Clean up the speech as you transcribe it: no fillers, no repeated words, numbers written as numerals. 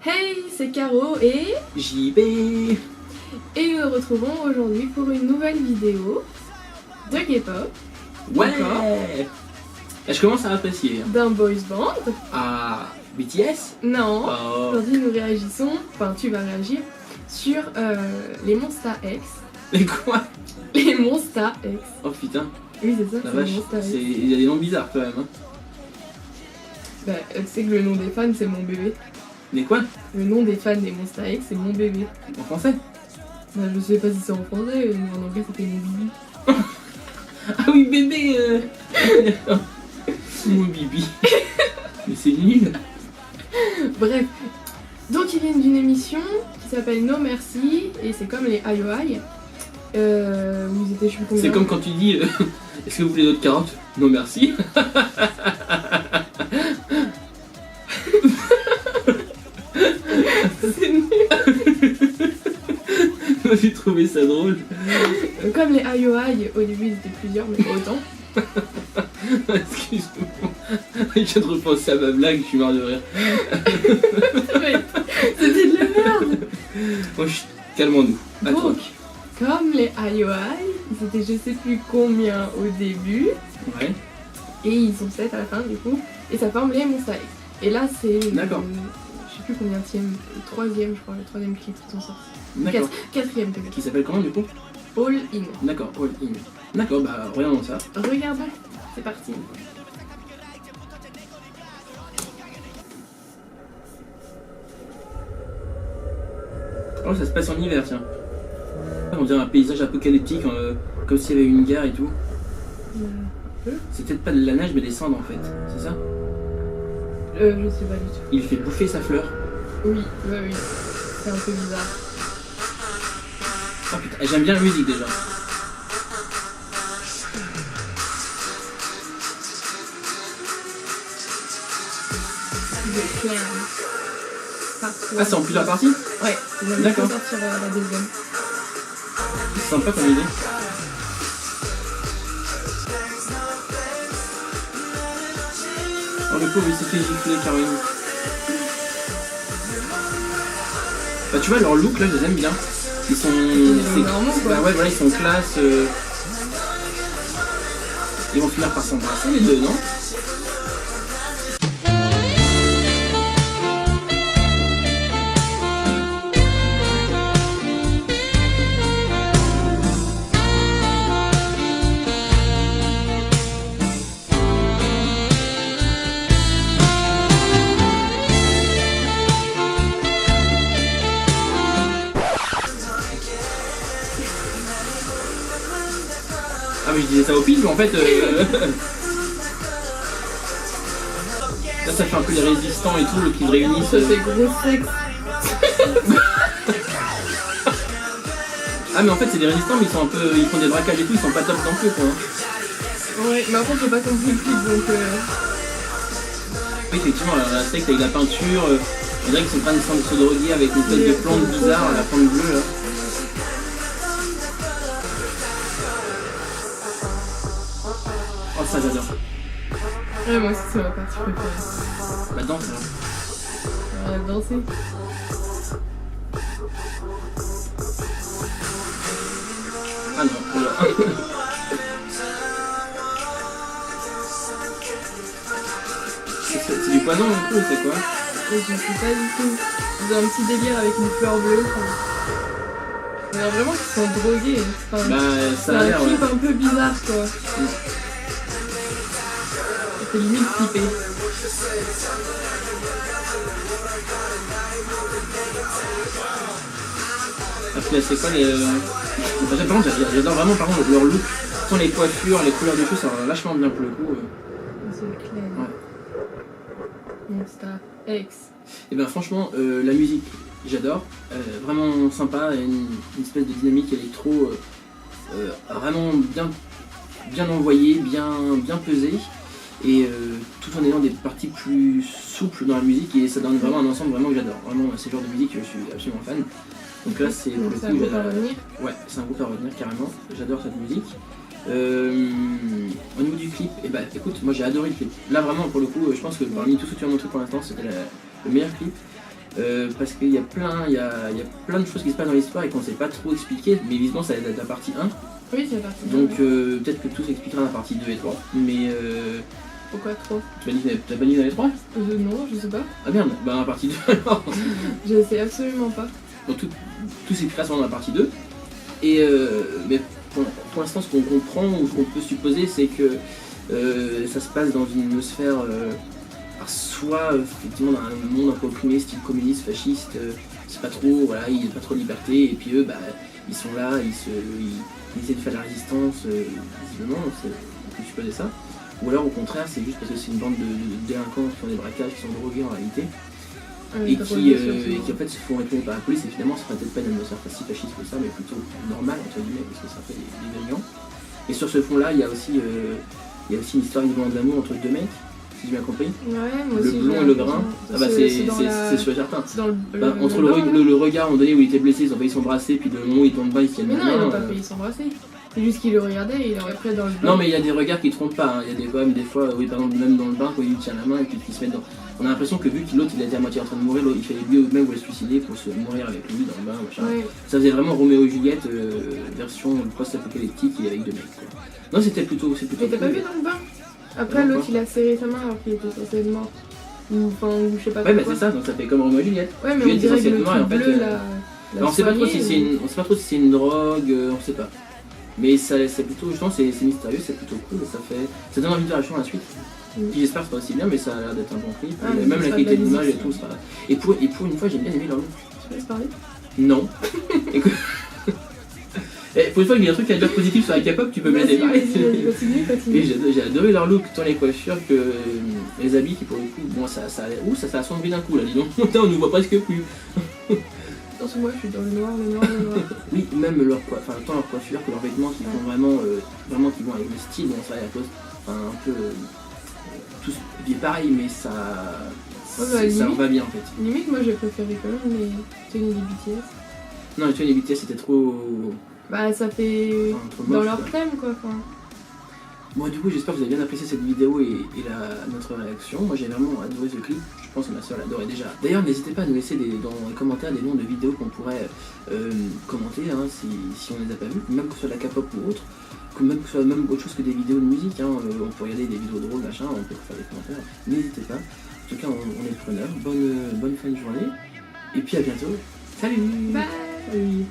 Hey, c'est Caro et JB. Et nous nous retrouvons aujourd'hui pour une nouvelle vidéo de K-pop. Ouais. D'accord. Je commence à apprécier. D'un boys band. Ah, BTS. Non, Oh. aujourd'hui nous réagissons, enfin tu vas réagir, sur les Monsta X. Mais quoi? Les Monsta X. Oh putain, Oui c'est ça, la c'est les vache. Monsta X. Il y a des noms bizarres quand même. Hein. Bah, tu sais que le nom des fans c'est mon bébé. Mais quoi? Le nom des fans des Monsta X c'est mon bébé. En français? Bah, je sais pas si c'est en français, mais en anglais c'était mon bibi. Ah oui, bébé. Mon bibi. Mais c'est nul. Bref, donc ils viennent d'une émission qui s'appelle No Merci et c'est comme les IOI où ils étaient je sais plus combien. C'est comme quand tu dis est-ce que vous voulez d'autres carottes? Non merci. C'est nul. J'ai trouvé ça drôle. Comme les IOI, au début ils étaient plusieurs mais pas autant. Excuse-moi. Je viens de repenser à ma blague, je suis marre de rire. C'était de la merde. Oh, calmons-nous. À toi. Donc, comme les IOI, ils étaient je sais plus combien au début Ouais. et ils sont 7 à la fin du coup et ça forme les Monsta X. Et là c'est D'accord. je sais plus combien tième, le troisième je crois, le troisième clip qu'ils ont sorti. D'accord. Quatrième peut-être. Qui s'appelle comment du coup? All In. D'accord, All In. D'accord, bah regardons ça. Regardons, c'est parti. Oh, ça se passe en hiver, tiens. On dirait un paysage apocalyptique, comme s'il y avait une guerre et tout. C'est peut-être pas de la neige, mais des cendres en fait, c'est ça? Je sais pas du tout. Il fait bouffer sa fleur. Oui, oui. C'est un peu bizarre. Oh putain, j'aime bien la musique déjà. The Clan. Ah, c'est en plusieurs parties? Ouais, ils ont D'accord. sortir la deuxième. C'est sympa comme idée. Oh le pauvre il s'est fait gifler Caroline. Bah tu vois leur look là je les aime bien. Ils sont... normaux, quoi. Bah ouais voilà ils sont classe. Ils vont finir par s'embrasser les deux non? Ah mais je disais ça au pile mais en fait là ça fait un peu les résistants et tout qui se réunissent. Ça fait gros sexe. Ah mais en fait c'est des résistants mais ils sont un peu. Ils font des braquages et tout, ils sont pas top non plus quoi. Ouais, mais en fait j'ai pas compris le clip donc Oui effectivement la secte avec la peinture, on dirait qu'ils sont en train de se droguer avec une espèce de plante bizarre, la plante bleue là. Oh ça j'adore. ouais, moi aussi c'est ma partie préférée. Bah danse alors. On va danser. Ah non, alors. C'est du poison du coup, c'est quoi? Et je sais pas du tout. Ils ont un petit délire avec une fleur bleue. On dirait vraiment qu'ils sont drogués. Enfin, Bah c'est ça a un l'air clip ouais. un peu bizarre quoi. C'est limite flippé. Ah puis là c'est quoi les... Par contre j'adore vraiment par contre leur look. Sans les coiffures, les couleurs de cheveux, ça va vachement bien pour le coup. C'est clair. Ouais. Monsta X. Et ben franchement la musique j'adore. Vraiment sympa, une espèce de dynamique électro vraiment bien envoyée, bien pesée. Et tout en ayant des parties plus souples dans la musique et ça donne vraiment un ensemble vraiment que j'adore. Vraiment c'est le genre de musique que je suis absolument fan. Donc là c'est pour le C'est un coup groupe à revenir. Ouais c'est un groupe à revenir carrément, j'adore cette musique. Au niveau du clip, et bah écoute moi j'ai adoré le clip. Là vraiment pour le coup je pense que parmi tout ce que tu as montré pour l'instant c'était le meilleur clip. parce qu'il y a plein de choses qui se passent dans l'histoire et qu'on ne sait pas trop expliquer, mais visiblement ça date de la partie 1. Oui, c'est la partie 1. Donc peut-être que tout s'expliquera dans la partie 2 et 3. Mais Pourquoi 3 t'as pas dit dans les 3 Non, je sais pas. Ah merde, bah dans la partie 2 alors. Je sais absolument pas. Donc tout s'expliquera dans la partie 2. Et mais pour l'instant, ce qu'on comprend ou ce qu'on peut supposer, c'est que ça se passe dans une sphère, soit effectivement dans un monde un peu opprimé, style communiste, fasciste, c'est pas trop, voilà, il n'y a pas trop de liberté, et puis eux, bah, ils sont là, ils essaient de faire de la résistance, visiblement, on peut supposer ça. Ou alors au contraire, c'est juste parce que c'est une bande de délinquants qui font des braquages, qui sont drogués en réalité. Et qui en fait se font réprimer par la police et finalement ça serait peut-être pas une atmosphère si fasciste que ça mais plutôt normale entre guillemets parce que ça fait des gagnants. Et sur ce fond là il y a aussi une histoire évidemment d'amour entre deux mecs, si j'ai bien compris. Ouais, moi aussi, le blond et le brun. Ah bah c'est sûr et certain. Entre le regard à un moment donné où il était blessé, ils ont failli s'embrasser, puis le moment où ils tombent bas ils se tiennent la main. Mais non, ils n'ont pas failli failli s'embrasser. C'est juste qu'il le regardait et il aurait pris dans le bain. Non mais il y a des regards qui trompent pas, hein. Il y a des fois, oui par exemple même dans le bain quand il lui tient la main et puis qu'il se met dans... On a l'impression que vu que l'autre il était à moitié en train de mourir, il fallait lui-même voulait se suicider pour se mourir avec lui dans le bain, machin. Ouais. Ça faisait vraiment Roméo et Juliette version post-apocalyptique et avec deux mecs quoi. Non c'était plutôt Mais t'as pas vu dans le bain? Après l'autre il a serré sa main alors qu'il était censé être mort. Ou je sais pas ouais quoi. bah c'est ça, donc ça fait comme Roméo et Juliette. Ouais mais Juliette on dirait que le essentiellement, et en truc fait, bleu là... on sait pas trop si c'est une drogue, on sait pas. Mais c'est plutôt, je pense, c'est mystérieux, c'est plutôt cool, ça donne envie de voir la suite. Puis j'espère que ça va aussi bien, mais ça a l'air d'être un bon clip. Même la qualité de l'image et tout, ça. Et pour une fois, j'ai bien aimé leur look. Tu peux laisser parler? Non. Écoute. Pour une fois qu'il y a un truc à dire positif sur la K-pop, tu peux me laisser parler. Continue. Et j'ai adoré leur look, tant les coiffures que les habits qui pour le coup, bon ça a assombri d'un coup là, dis donc. Putain, on nous voit presque plus. Attention, moi je suis dans le noir. Oui, même leur tant leur coiffure que leurs vêtements qui font vraiment qui vont avec le style, bon ça à cause, enfin un peu tous est pareil mais ça leur va bien en fait. Limite moi j'ai préféré quand même les tenues des BTS. Non les tenues des BTS c'était trop... Bah ça fait dans leur thème quoi. Bon du coup j'espère que vous avez bien apprécié cette vidéo et notre réaction. Moi j'ai vraiment adoré ce clip, je pense que ma soeur l'adorait déjà. D'ailleurs n'hésitez pas à nous laisser dans les commentaires des noms de vidéos qu'on pourrait commenter hein, si on les a pas vues, même que ce soit de la K-pop ou autre, même que ce soit même autre chose que des vidéos de musique, hein, on peut regarder des vidéos drôles, machin, on peut faire des commentaires, n'hésitez pas. En tout cas on est preneurs, bonne fin de journée, et puis à bientôt, salut. Bye. Salut.